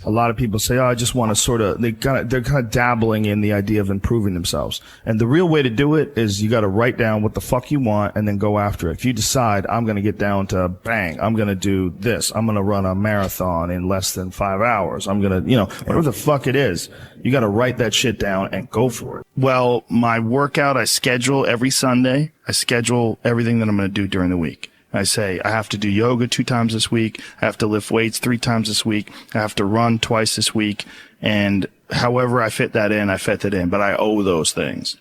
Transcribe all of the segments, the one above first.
A lot of people say, oh, I just want to sort of, they're kind of dabbling in the idea of improving themselves. And the real way to do it is you got to write down what the fuck you want and then go after it. If you decide I'm going to get down to bang, I'm going to do this. I'm going to run a marathon in less than 5 hours. I'm going to, whatever the fuck it is, you got to write that shit down and go for it. Well, my workout, I schedule every Sunday. I schedule everything that I'm going to do during the week. I say, I have to do yoga 2 times this week. I have to lift weights 3 times this week. I have to run twice this week. And however I fit that in, I fit that in. But I owe those things.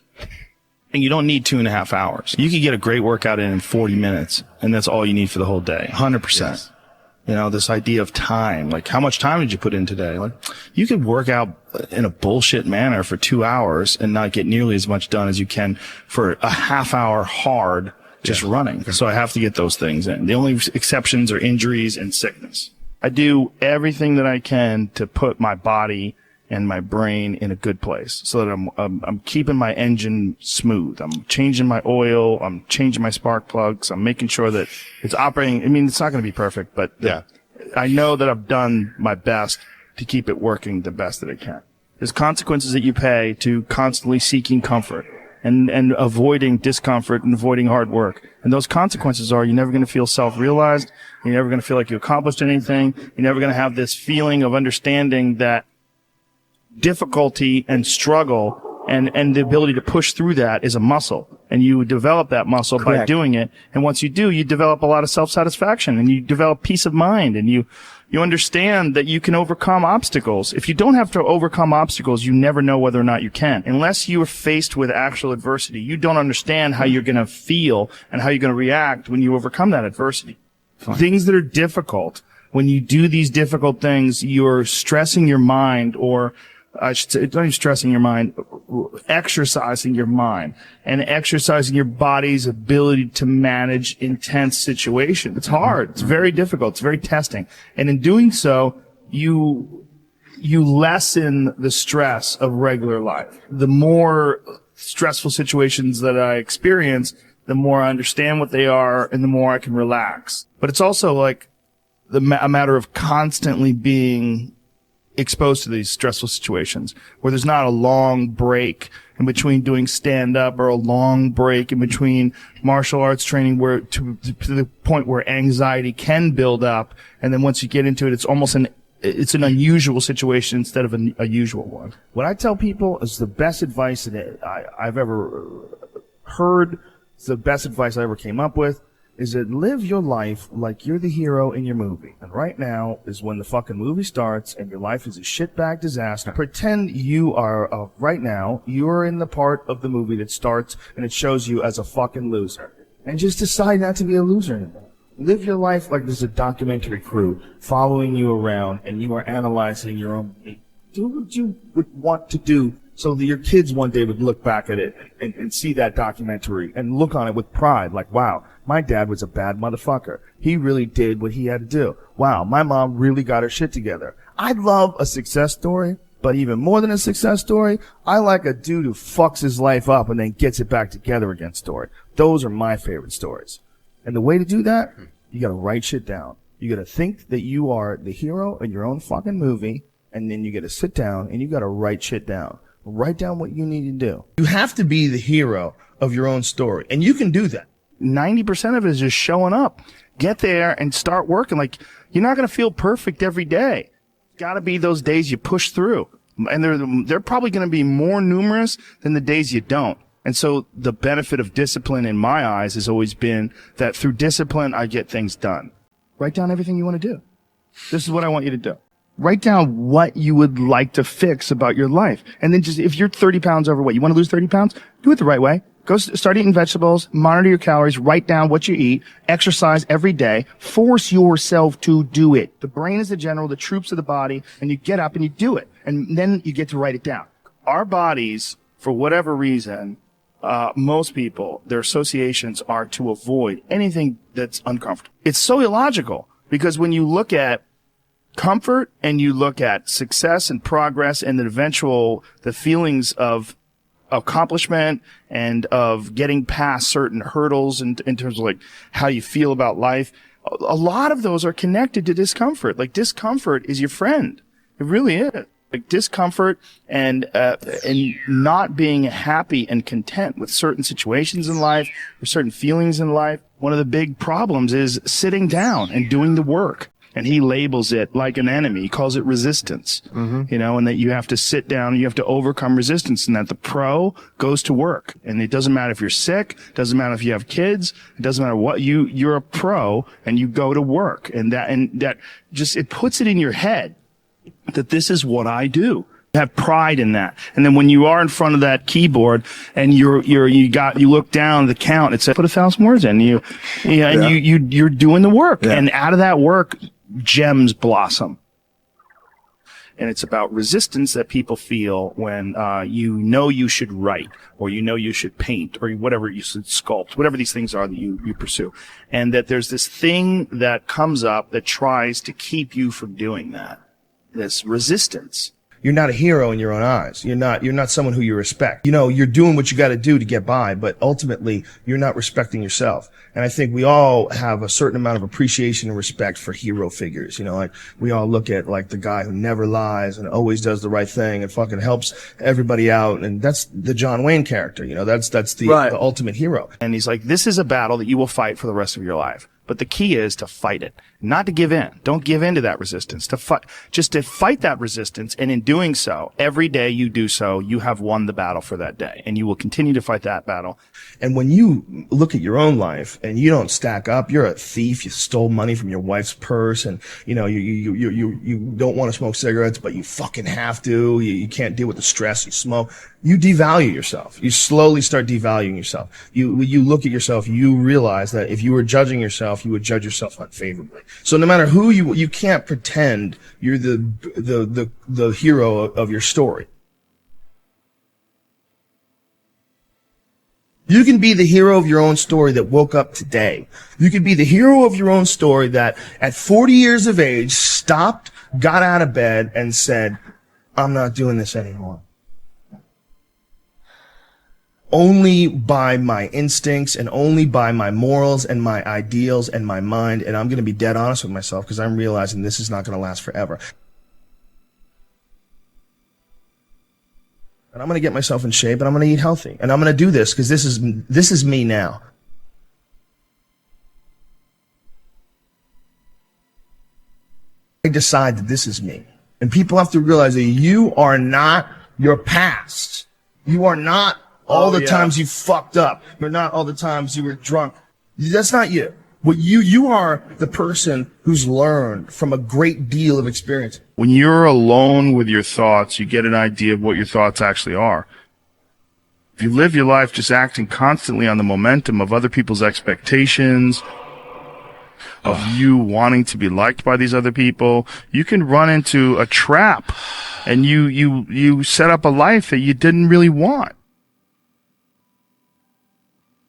And you don't need 2.5 hours. You can get a great workout in 40 minutes. And that's all you need for the whole day. 100%. Yes. This idea of time. Like, how much time did you put in today? Like, you could work out in a bullshit manner for 2 hours and not get nearly as much done as you can for a half hour hard just running. So I have to get those things in. The only exceptions are injuries and sickness. I do everything that I can to put my body and my brain in a good place so that I'm keeping my engine smooth. I'm changing my oil. I'm changing my spark plugs. I'm making sure that it's operating. I mean, it's not going to be perfect, but I know that I've done my best to keep it working the best that it can. There's consequences that you pay to constantly seeking comfort and avoiding discomfort and avoiding hard work. And those consequences are you're never going to feel self-realized. You're never going to feel like you accomplished anything. You're never going to have this feeling of understanding that difficulty and struggle and the ability to push through that is a muscle. And you develop that muscle by doing it. And once you do, you develop a lot of self-satisfaction and you develop peace of mind and you understand that you can overcome obstacles. If you don't have to overcome obstacles, you never know whether or not you can. Unless you are faced with actual adversity, you don't understand how you're going to feel and how you're going to react when you overcome that adversity. Fine. Things that are difficult, when you do these difficult things, you're stressing your mind, or I should say, not even stressing your mind, exercising your mind and exercising your body's ability to manage intense situations. It's hard. It's very difficult. It's very testing. And in doing so, you lessen the stress of regular life. The more stressful situations that I experience, the more I understand what they are and the more I can relax. But it's also like a matter of constantly being exposed to these stressful situations where there's not a long break in between doing stand-up or a long break in between martial arts training where to the point where anxiety can build up. And then once you get into it, it's almost an unusual situation instead of a usual one. What I tell people is the best advice that I've ever heard, the best advice I ever came up with, is that live your life like you're the hero in your movie. And right now is when the fucking movie starts and your life is a shitbag disaster. Pretend you are, right now, you're in the part of the movie that starts and it shows you as a fucking loser. And just decide not to be a loser anymore. Live your life like there's a documentary crew following you around and you are analyzing your own. Do what you would want to do so that your kids one day would look back at it and see that documentary and look on it with pride. Like, wow, my dad was a bad motherfucker. He really did what he had to do. Wow, my mom really got her shit together. I love a success story, but even more than a success story, I like a dude who fucks his life up and then gets it back together again story. Those are my favorite stories. And the way to do that, you gotta write shit down. You gotta think that you are the hero in your own fucking movie, and then you gotta sit down and you gotta write shit down. Write down what you need to do. You have to be the hero of your own story, and you can do that. 90% of it is just showing up. Get there and start working. Like, you're not going to feel perfect every day. Got to be those days you push through. And they're probably going to be more numerous than the days you don't. And so the benefit of discipline in my eyes has always been that through discipline, I get things done. Write down everything you want to do. This is what I want you to do. Write down what you would like to fix about your life. And then just, if you're 30 pounds overweight, you want to lose 30 pounds? Do it the right way. Go start eating vegetables, monitor your calories, write down what you eat, exercise every day, force yourself to do it. The brain is the general, the troops of the body, and you get up and you do it. And then you get to write it down. Our bodies, for whatever reason, most people, their associations are to avoid anything that's uncomfortable. It's so illogical because when you look at comfort and you look at success and progress and the feelings of accomplishment and of getting past certain hurdles in terms of like how you feel about life, a lot of those are connected to discomfort. Like, discomfort is your friend. It really is. Like discomfort and not being happy and content with certain situations in life or certain feelings in life. One of the big problems is sitting down and doing the work. And he labels it like an enemy. He calls it resistance, you know, and that you have to sit down and you have to overcome resistance, and that the pro goes to work. And it doesn't matter if you're sick, doesn't matter if you have kids, it doesn't matter what you're a pro and you go to work. And that just, it puts it in your head that this is what I do. Have pride in that. And then when you are in front of that keyboard and you look down the count, it says put 1,000 words in, you're doing the work. Yeah. And out of that work, gems blossom. And it's about resistance that people feel when you should write, or you should paint, or whatever you should sculpt, whatever these things are that you pursue. And that there's this thing that comes up that tries to keep you from doing that. This resistance. You're not a hero in your own eyes. You're not someone who you respect. You know, you're doing what you got to do to get by, but ultimately you're not respecting yourself. And I think we all have a certain amount of appreciation and respect for hero figures. You know, like we all look at like the guy who never lies and always does the right thing and fucking helps everybody out. And that's the John Wayne character. You know, that's the ultimate hero. And he's like, this is a battle that you will fight for the rest of your life. But the key is to fight it, not to give in. Don't give in to that resistance, just to fight that resistance. And in doing so, every day you do so, you have won the battle for that day, and you will continue to fight that battle. And when you look at your own life and you don't stack up, you're a thief, you stole money from your wife's purse, and you know, you don't want to smoke cigarettes, but you fucking have to, you can't deal with the stress, you smoke. You devalue yourself. You slowly start devaluing yourself. You look at yourself, you realize that if you were judging yourself, you would judge yourself unfavorably. So no matter who you can't pretend you're the hero of your story. You can be the hero of your own story that woke up today. You can be the hero of your own story that at 40 years of age stopped, got out of bed, and said, I'm not doing this anymore. Only by my instincts and only by my morals and my ideals and my mind. And I'm going to be dead honest with myself because I'm realizing this is not going to last forever. And I'm going to get myself in shape and I'm going to eat healthy. And I'm going to do this because this is me now. I decide that this is me. And people have to realize that you are not your past. You are not all the times you fucked up. You're not all the times you were drunk. That's not you. What you are the person who's learned from a great deal of experience. When you're alone with your thoughts, you get an idea of what your thoughts actually are. If you live your life just acting constantly on the momentum of other people's expectations, of you wanting to be liked by these other people, you can run into a trap, and you set up a life that you didn't really want.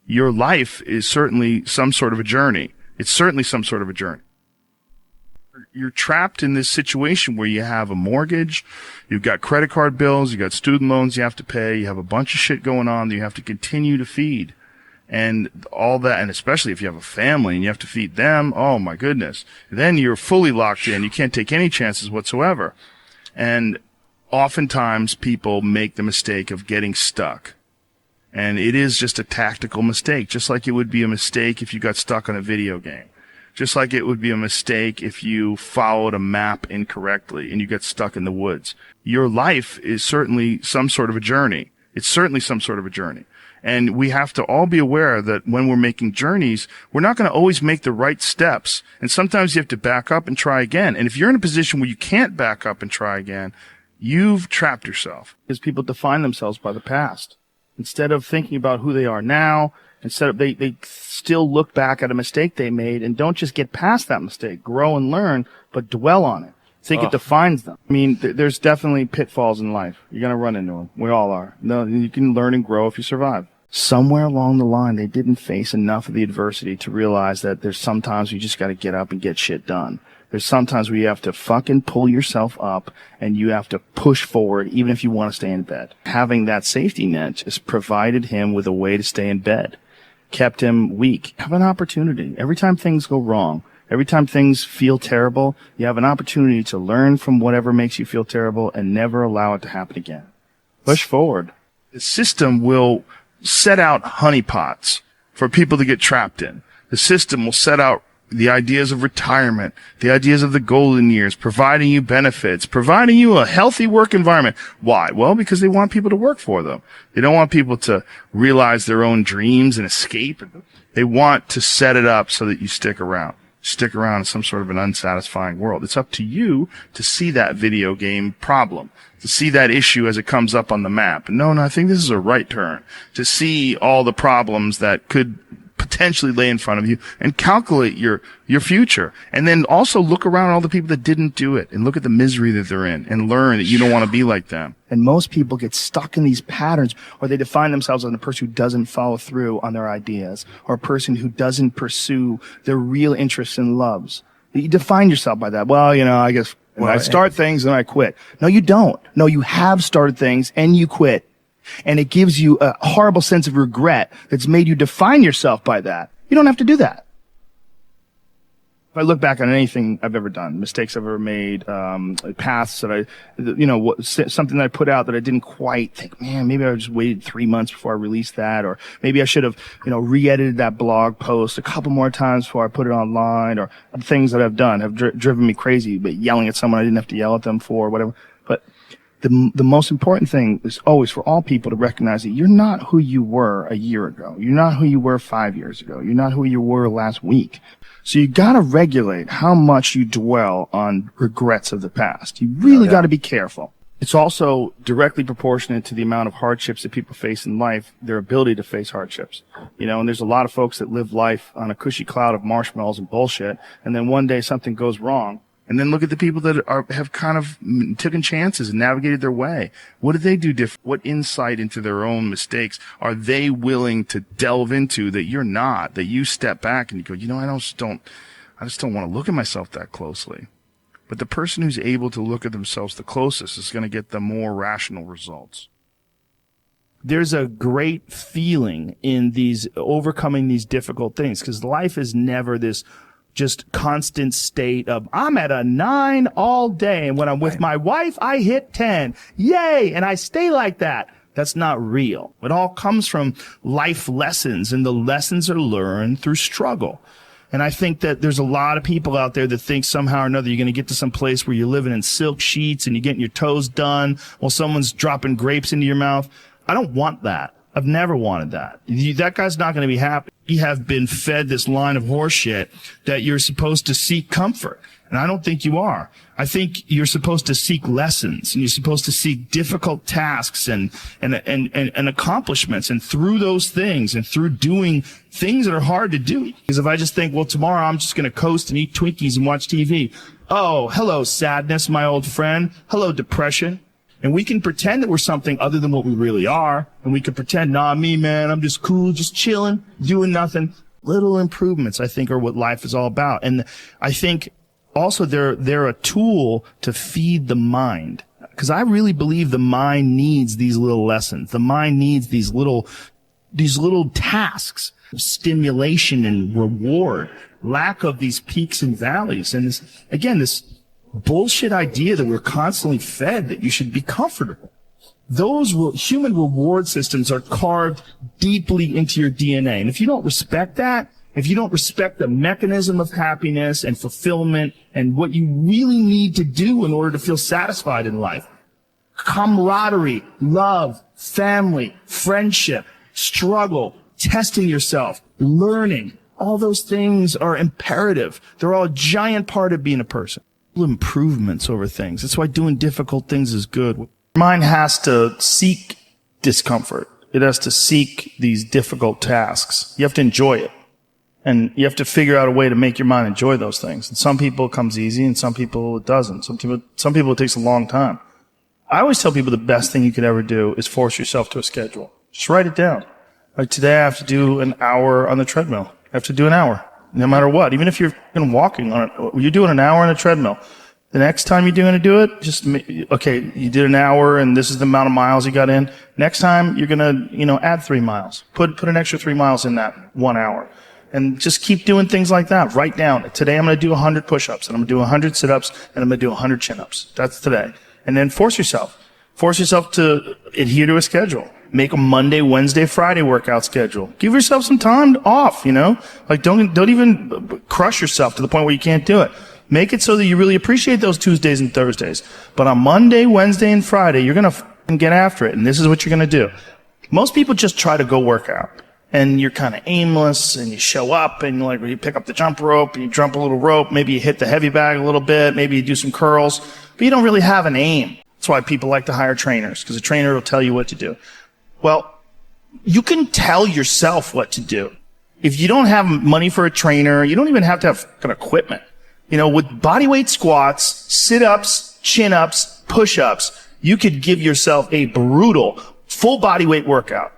Your life is certainly some sort of a journey. It's certainly some sort of a journey. You're trapped in this situation where you have a mortgage, you've got credit card bills, you've got student loans you have to pay, you have a bunch of shit going on that you have to continue to feed. And all that, and especially if you have a family and you have to feed them, oh my goodness. Then you're fully locked in. You can't take any chances whatsoever. And oftentimes people make the mistake of getting stuck. And it is just a tactical mistake, just like it would be a mistake if you got stuck on a video game. Just like it would be a mistake if you followed a map incorrectly and you get stuck in the woods. Your life is certainly some sort of a journey. It's certainly some sort of a journey. And we have to all be aware that when we're making journeys, we're not going to always make the right steps. And sometimes you have to back up and try again. And if you're in a position where you can't back up and try again, you've trapped yourself. Because people define themselves by the past. Instead of thinking about who they are now, they still look back at a mistake they made and don't just get past that mistake, grow and learn, but dwell on it. Think it defines them. I mean, there's definitely pitfalls in life. You're going to run into them. We all are. No, you can learn and grow if you survive. Somewhere along the line, they didn't face enough of the adversity to realize that there's sometimes you just got to get up and get shit done. There's sometimes where you have to fucking pull yourself up and you have to push forward even if you want to stay in bed. Having that safety net just provided him with a way to stay in bed, kept him weak. Have an opportunity. Every time things go wrong, Every time things feel terrible, you have an opportunity to learn from whatever makes you feel terrible and never allow it to happen again. Push forward. The system will set out honeypots for people to get trapped in. The system will set out the ideas of retirement, the ideas of the golden years, providing you benefits, providing you a healthy work environment. Why? Well, because they want people to work for them. They don't want people to realize their own dreams and escape. They want to set it up so that you stick around. Stick around in some sort of an unsatisfying world. It's up to you to see that video game problem, to see that issue as it comes up on the map. No, I think this is a right turn. To see all the problems that could potentially lay in front of you and calculate your future. And then also look around all the people that didn't do it and look at the misery that they're in and learn that you don't want to be like them. And most people get stuck in these patterns, or they define themselves as a person who doesn't follow through on their ideas, or a person who doesn't pursue their real interests and loves. You define yourself by that. Well, I guess I start things and I quit. No, you don't. No, you have started things and you quit. And it gives you a horrible sense of regret that's made you define yourself by that. You don't have to do that. If I look back on anything I've ever done, mistakes I've ever made, paths that something that I put out that I didn't quite think, man, maybe I just waited 3 months before I released that, or maybe I should have, re-edited that blog post a couple more times before I put it online, or things that I've done have driven me crazy, but yelling at someone I didn't have to yell at them for, whatever. But the most important thing is always for all people to recognize that you're not who you were a year ago. You're not who you were 5 years ago. You're not who you were last week. So you gotta regulate how much you dwell on regrets of the past. You really gotta be careful. It's also directly proportionate to the amount of hardships that people face in life, their ability to face hardships. And there's a lot of folks that live life on a cushy cloud of marshmallows and bullshit, and then one day something goes wrong. And then look at the people that have kind of taken chances and navigated their way. What did they do different? What insight into their own mistakes are they willing to delve into that you're not, that you step back and you go, I just don't want to look at myself that closely. But the person who's able to look at themselves the closest is going to get the more rational results. There's a great feeling in these overcoming these difficult things, because life is never this just constant state of, I'm at a 9 all day, and when I'm with my wife, I hit 10. Yay! And I stay like that. That's not real. It all comes from life lessons, and the lessons are learned through struggle. And I think that there's a lot of people out there that think somehow or another you're going to get to some place where you're living in silk sheets and you're getting your toes done while someone's dropping grapes into your mouth. I don't want that. I've never wanted that. That guy's not going to be happy. You have been fed this line of horseshit that you're supposed to seek comfort. And I don't think you are. I think you're supposed to seek lessons, and you're supposed to seek difficult tasks and accomplishments. And through those things and through doing things that are hard to do. Because if I just think, well, tomorrow I'm just going to coast and eat Twinkies and watch TV. Oh, hello, sadness, my old friend. Hello, depression. And we can pretend that we're something other than what we really are. And we can pretend, me, man, I'm just cool, just chilling, doing nothing. Little improvements, I think, are what life is all about. And I think also they're a tool to feed the mind. Because I really believe the mind needs these little lessons. The mind needs these little tasks of stimulation and reward. Lack of these peaks and valleys. And this bullshit idea that we're constantly fed that you should be comfortable. Those human reward systems are carved deeply into your DNA. And if you don't respect that, if you don't respect the mechanism of happiness and fulfillment and what you really need to do in order to feel satisfied in life, camaraderie, love, family, friendship, struggle, testing yourself, learning, all those things are imperative. They're all a giant part of being a person. Improvements over things. That's why doing difficult things is good. Your mind has to seek discomfort. It has to seek these difficult tasks. You have to enjoy it. And you have to figure out a way to make your mind enjoy those things. And some people it comes easy, and some people it doesn't. Some people it takes a long time. I always tell people the best thing you could ever do is force yourself to a schedule. Just write it down. Like today I have to do an hour on the treadmill. I have to do an hour. No matter what, even if you're walking on it, you're doing an hour on a treadmill. The next time you're going to do it, you did an hour and this is the amount of miles you got in. Next time you're going to, add 3 miles. Put an extra 3 miles in that 1 hour. And just keep doing things like that. Write down, today I'm going to do 100 push-ups, and I'm going to do 100 sit-ups, and I'm going to do 100 chin-ups. That's today. And then force yourself. Force yourself to adhere to a schedule. Make a Monday, Wednesday, Friday workout schedule. Give yourself some time off, you know? Like, don't even crush yourself to the point where you can't do it. Make it so that you really appreciate those Tuesdays and Thursdays. But on Monday, Wednesday, and Friday, you're going to get after it, and this is what you're going to do. Most people just try to go work out. And you're kind of aimless, and you show up, and like you pick up the jump rope, and you jump a little rope, maybe you hit the heavy bag a little bit, maybe you do some curls, but you don't really have an aim. That's why people like to hire trainers, because a trainer will tell you what to do. Well, you can tell yourself what to do. If you don't have money for a trainer, you don't even have to have kind of equipment. You know, with bodyweight squats, sit-ups, chin-ups, push-ups, you could give yourself a brutal full bodyweight workout.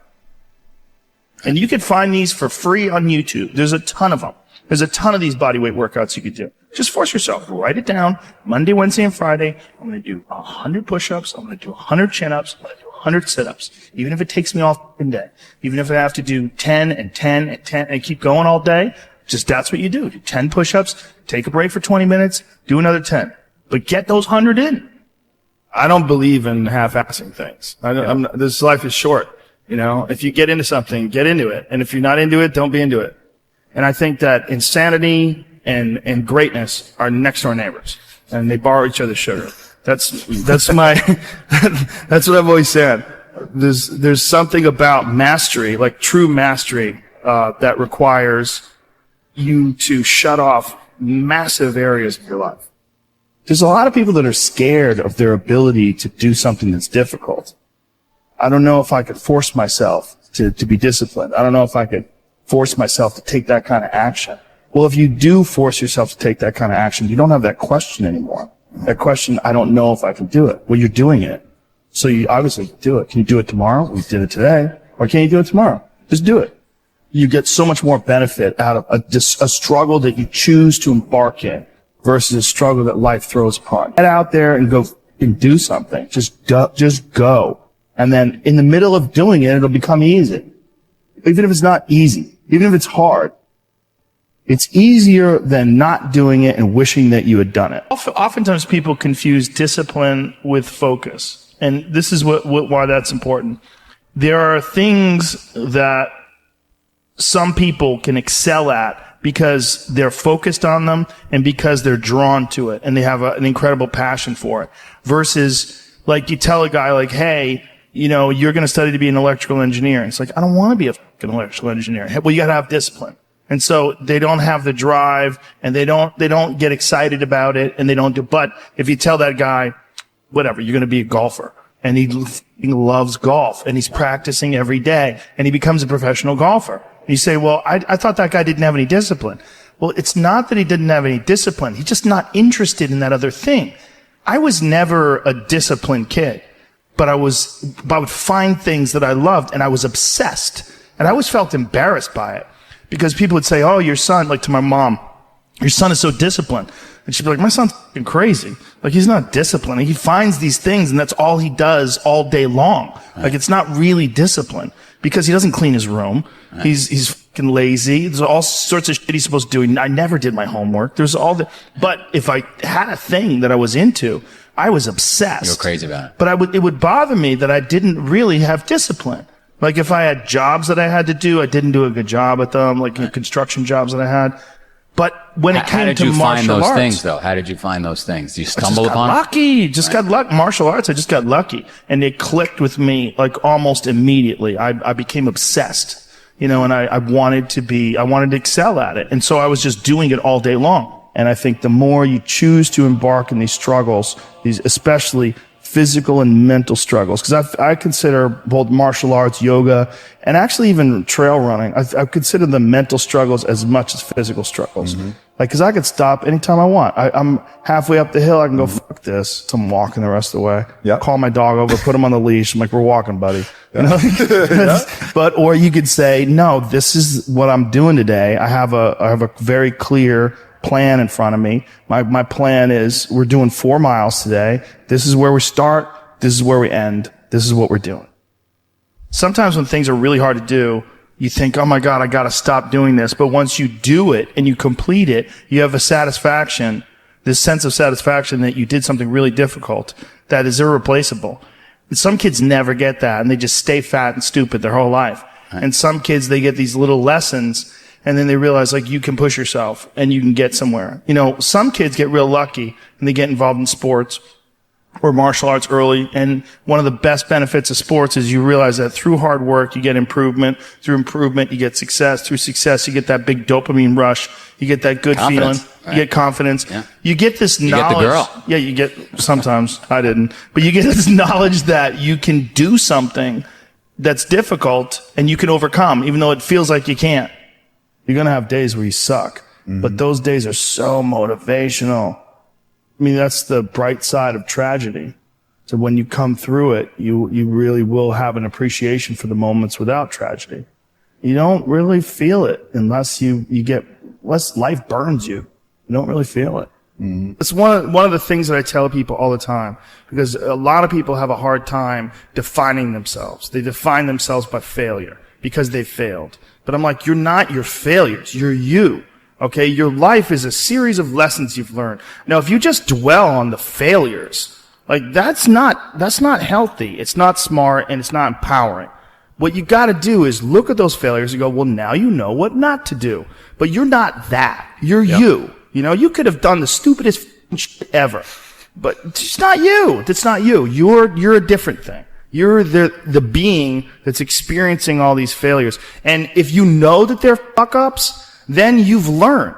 And you can find these for free on YouTube. There's a ton of them. There's a ton of these bodyweight workouts you could do. Just force yourself. Write it down. Monday, Wednesday, and Friday, I'm going to do 100 push-ups. I'm going to do 100 chin-ups. I'm going to do 100 sit-ups. Even if it takes me all day. Even if I have to do 10 and 10 and 10 and keep going all day, just that's what you do. Do 10 push-ups, take a break for 20 minutes, do another 10. But get those 100 in. I don't believe in half-assing things. This life is short. You know, if you get into something, get into it. And if you're not into it, don't be into it. And I think that insanity and greatness are next door neighbors. And they borrow each other's sugar. That's my, that's what I've always said. There's something about mastery, like true mastery, that requires you to shut off massive areas of your life. There's a lot of people that are scared of their ability to do something that's difficult. I don't know if I could force myself to be disciplined. I don't know if I could force myself to take that kind of action. Well, if you do force yourself to take that kind of action, you don't have that question anymore. That question, I don't know if I can do it. Well, you're doing it. So you obviously can do it. Can you do it tomorrow? We did it today. Or can you do it tomorrow? Just do it. You get so much more benefit out of a struggle that you choose to embark in versus a struggle that life throws upon you. Get out there and go and do something. Just go. And then in the middle of doing it, it'll become easy. Even if it's not easy, even if it's hard, it's easier than not doing it and wishing that you had done it. Oftentimes people confuse discipline with focus. And this is why that's important. There are things that some people can excel at because they're focused on them and because they're drawn to it and they have an incredible passion for it. Versus, like, you tell a guy, like, hey, you know, you're going to study to be an electrical engineer. It's like, I don't want to be a fucking electrical engineer. Well, you got to have discipline. And so they don't have the drive and they don't get excited about it and they don't do, but if you tell that guy, whatever, you're going to be a golfer and he loves golf and he's practicing every day and he becomes a professional golfer. And you say, well, I thought that guy didn't have any discipline. Well, it's not that he didn't have any discipline. He's just not interested in that other thing. I was never a disciplined kid. But I would find things that I loved and I was obsessed. And I always felt embarrassed by it because people would say, oh, your son, like to my mom, your son is so disciplined. And she'd be like, my son's fucking crazy. Like, he's not disciplined. He finds these things and that's all he does all day long. Right. Like, it's not really discipline because he doesn't clean his room. Right. He's fucking lazy. There's all sorts of shit he's supposed to do. I never did my homework. But if I had a thing that I was into, I was obsessed. You were crazy about it. But it would bother me that I didn't really have discipline. Like, if I had jobs that I had to do, I didn't do a good job at them, like construction jobs that I had. But when it came to martial arts. How did you find those things, though? How did you find those things? Did you stumble upon it? Lucky. Got lucky. Martial arts, I just got lucky. And it clicked with me, like, almost immediately. I became obsessed, you know, and I wanted to excel at it. And so I was just doing it all day long. And I think the more you choose to embark in these struggles, these especially physical and mental struggles, because I consider both martial arts, yoga, and actually even trail running, I consider the mental struggles as much as physical struggles. Mm-hmm. Like, because I could stop anytime I want. I'm halfway up the hill, I can go, fuck this. So I'm walking the rest of the way. Yep. Call my dog over, put him on the leash. I'm like, we're walking, buddy. You know? But, or you could say, no, this is what I'm doing today. I have a very clear plan in front of me. My plan is we're doing 4 miles today. This is where we start. This is where we end. This is what we're doing. Sometimes when things are really hard to do, You think, oh my God, I got to stop doing this. But once you do it and you complete it, you have a satisfaction, this sense of satisfaction that you did something really difficult that is irreplaceable. And some kids never get that, and they just stay fat and stupid their whole life. Right. And some kids, they get these little lessons, and then they realize, like, you can push yourself and you can get somewhere. You know, some kids get real lucky and they get involved in sports or martial arts early. And one of the best benefits of sports is you realize that through hard work, you get improvement. Through improvement, you get success. Through success, you get that big dopamine rush. You get that good feeling. Right. You get confidence. Yeah. You get this knowledge. You get the girl. Yeah, you get, sometimes. I didn't. But you get this knowledge that you can do something that's difficult and you can overcome, even though it feels like you can't. You're going to have days where you suck. But those days are so motivational. I mean, that's the bright side of tragedy. So when you come through it, you really will have an appreciation for the moments without tragedy. You don't really feel it unless unless life burns you. You don't really feel it. It's one of the things that I tell people all the time, because a lot of people have a hard time defining themselves. They define themselves by failure because they failed. But I'm like, you're not your failures. You're you. Okay, your life is a series of lessons you've learned. Now, if you just dwell on the failures, like that's not healthy. It's not smart and it's not empowering. What you got to do is look at those failures and go, well, now you know what not to do. But you're not that. You're you. You know, you could have done the stupidest shit ever, but it's not you. That's not you. You're a different thing. You're the being that's experiencing all these failures. And if you know that they're fuck ups, then you've learned,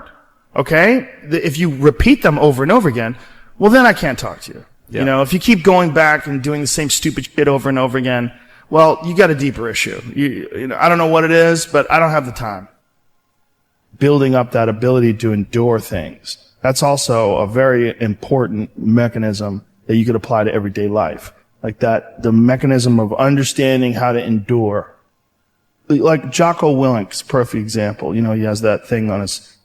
okay? If you repeat them over and over again, well, then I can't talk to you. Yeah. You know, if you keep going back and doing the same stupid shit over and over again, well, you got a deeper issue. You know, I don't know what it is, but I don't have the time. Building up that ability to endure things. That's also a very important mechanism that you could apply to everyday life. Like that, the mechanism of understanding how to endure. Like Jocko Willink's perfect example. You know, he has that thing on his,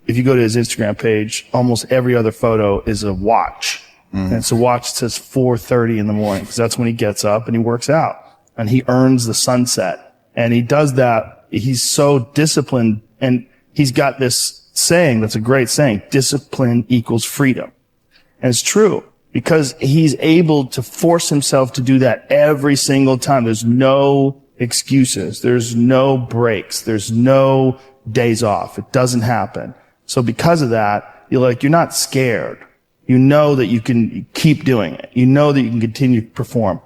if you go to his Instagram page, almost every other photo is a watch. And it's a watch that says 4:30 in the morning, because that's when he gets up and he works out and he earns the sunset. And he does that. He's so disciplined, and he's got this saying that's a great saying: discipline equals freedom. And it's true, because he's able to force himself to do that every single time. There's no excuses. There's no breaks. There's no days off. It doesn't happen. So because of that, you're not scared. You know that you can keep doing it. You know that you can continue to perform.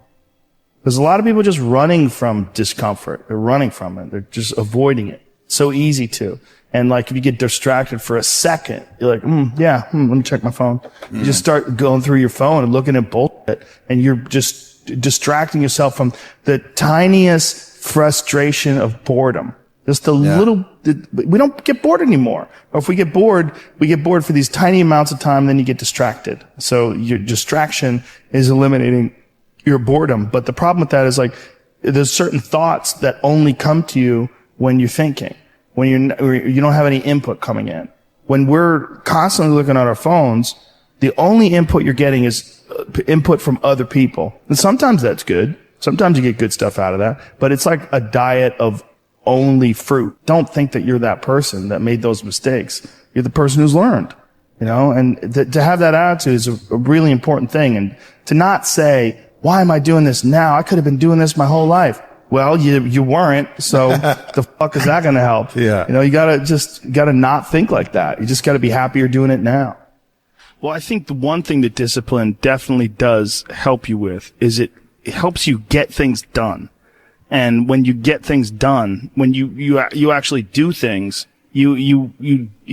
There's a lot of people just running from discomfort. They're running from it. They're just avoiding it. So easy to. And like, if you get distracted for a second, you're like, let me check my phone. You just start going through your phone and looking at bullshit, and you're just distracting yourself from the tiniest frustration of boredom. Just we don't get bored anymore. Or if we get bored for these tiny amounts of time, then you get distracted. So your distraction is eliminating your boredom. But the problem with that is, like, there's certain thoughts that only come to you when you're thinking, when you don't have any input coming in. When we're constantly looking at our phones, the only input you're getting is input from other people. And sometimes that's good. Sometimes you get good stuff out of that, but it's like a diet of only fruit. Don't think that you're that person that made those mistakes. You're the person who's learned, you know, and to have that attitude is a really important thing. And to not say, why am I doing this now? I could have been doing this my whole life. Well, you weren't, so the fuck is that going to help? Yeah. You know, you gotta not think like that. You just gotta be happy you're doing it now. Well, I think the one thing that discipline definitely does help you with is it helps you get things done. And when you get things done, when you actually do things, you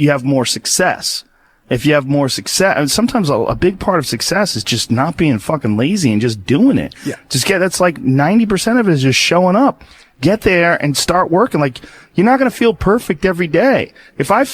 have more success. If you have more success, and sometimes a big part of success is just not being fucking lazy and just doing it. Yeah. That's like 90% of it is just showing up. Get there and start working. Like, you're not going to feel perfect every day. If I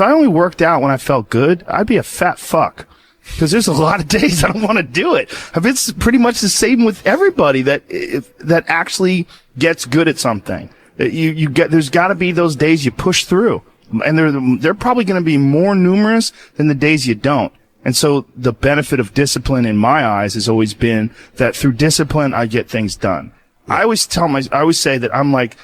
only worked out when I felt good, I'd be a fat fuck. Because there's a lot of days I don't want to do it. It's pretty much the same with everybody that actually gets good at something. There's got to be those days you push through. And they're probably going to be more numerous than the days you don't. And so the benefit of discipline in my eyes has always been that through discipline, I get things done. I always say that I'm like,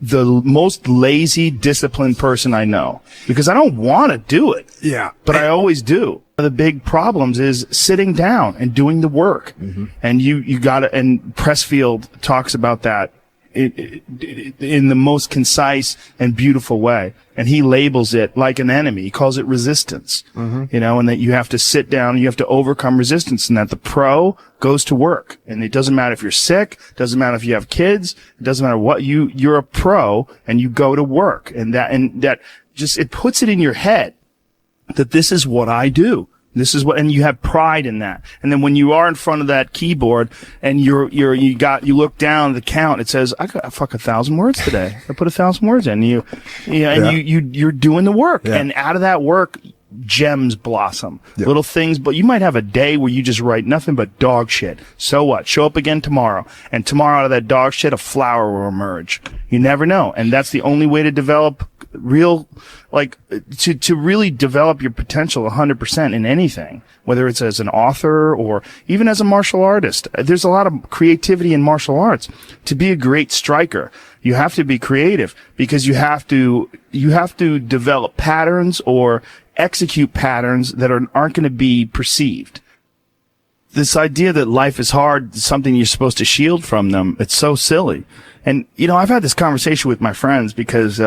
the most lazy, disciplined person I know because I don't want to do it. Yeah. But I always do. One of the big problems is sitting down and doing the work. And you gotta, and Pressfield talks about that in the most concise and beautiful way. And he labels it like an enemy. He calls it resistance, you know, and that you have to sit down, you have to overcome resistance, and that the pro goes to work. And it doesn't matter if you're sick, doesn't matter if you have kids, it doesn't matter what you're a pro and you go to work. And that just, it puts it in your head that this is what I do. This is what, and you have pride in that. And then when you are in front of that keyboard and you look down at the count, it says, I got 1,000 words today. I put 1,000 words in. You're doing the work. Yeah. And out of that work, gems blossom. Yeah. Little things, but you might have a day where you just write nothing but dog shit. So what? Show up again tomorrow. And tomorrow out of that dog shit, a flower will emerge. You never know. And that's the only way to develop real, like, to really develop your potential 100% in anything, whether it's as an author or even as a martial artist. There's a lot of creativity in martial arts. To be a great striker, you have to be creative because you have to develop patterns or execute patterns that aren't going to be perceived. This idea that life is hard, something you're supposed to shield from them, it's so silly. And, you know, I've had this conversation with my friends because,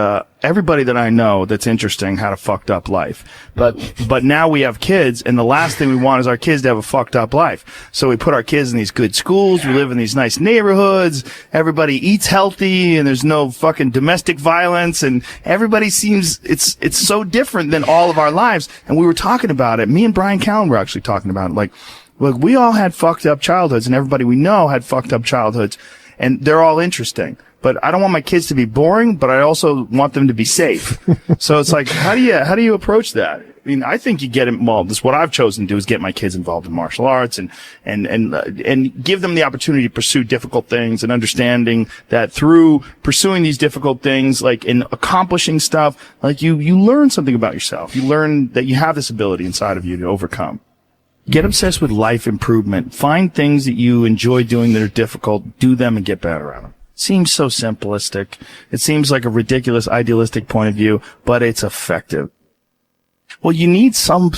everybody that I know that's interesting had a fucked up life. But now we have kids, and the last thing we want is our kids to have a fucked up life. So we put our kids in these good schools, we live in these nice neighborhoods, everybody eats healthy, and there's no fucking domestic violence, and everybody seems, it's so different than all of our lives. And we were talking about it. Me and Brian Callen were actually talking about it. Like, look, we all had fucked up childhoods, and everybody we know had fucked up childhoods. And they're all interesting, but I don't want my kids to be boring, but I also want them to be safe. So it's like, how do you approach that? I mean, I think you get involved. This is what I've chosen to do, is get my kids involved in martial arts and give them the opportunity to pursue difficult things, and understanding that through pursuing these difficult things, like in accomplishing stuff, like you learn something about yourself. You learn that you have this ability inside of you to overcome. Get obsessed with life improvement. Find things that you enjoy doing that are difficult. Do them and get better at them. Seems so simplistic. It seems like a ridiculous, idealistic point of view, but it's effective. Well, you need some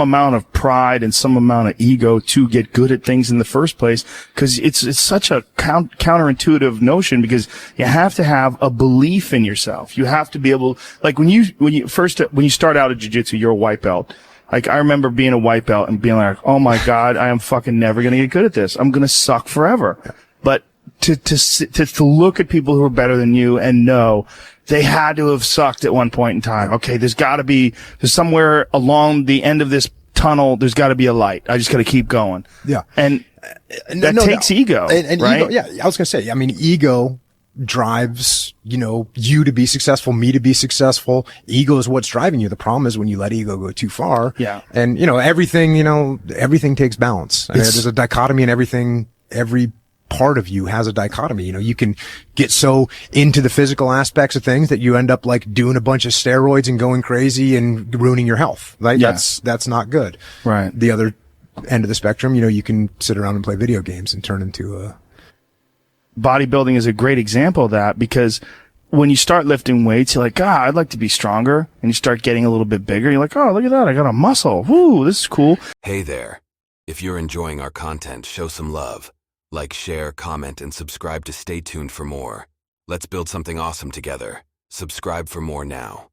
amount of pride and some amount of ego to get good at things in the first place, because it's such a counterintuitive notion, because you have to have a belief in yourself. You have to be able, like when you start out at jiu-jitsu, you're a white belt. Like, I remember being a white belt and being like, oh my God, I am fucking never going to get good at this. I'm going to suck forever. But to look at people who are better than you and know they had to have sucked at one point in time. Okay, there's somewhere along the end of this tunnel, there's got to be a light. I just got to keep going. Yeah. And that takes ego, and right? Ego, yeah, I was going to say, I mean, ego drives, you to be successful, me to be successful. Ego is what's driving you. The problem is when you let ego go too far. Yeah. And, everything takes balance. I mean, there's a dichotomy in everything. Every part of you has a dichotomy. You can get so into the physical aspects of things that you end up like doing a bunch of steroids and going crazy and ruining your health. Right? Yeah. That's not good. Right. The other end of the spectrum, you can sit around and play video games and turn into a, bodybuilding is a great example of that, because when you start lifting weights, you're like, God, I'd like to be stronger. And you start getting a little bit bigger. You're like, oh, look at that. I got a muscle. Woo, this is cool. Hey there. If you're enjoying our content, show some love. Like, share, comment, and subscribe to stay tuned for more. Let's build something awesome together. Subscribe for more now.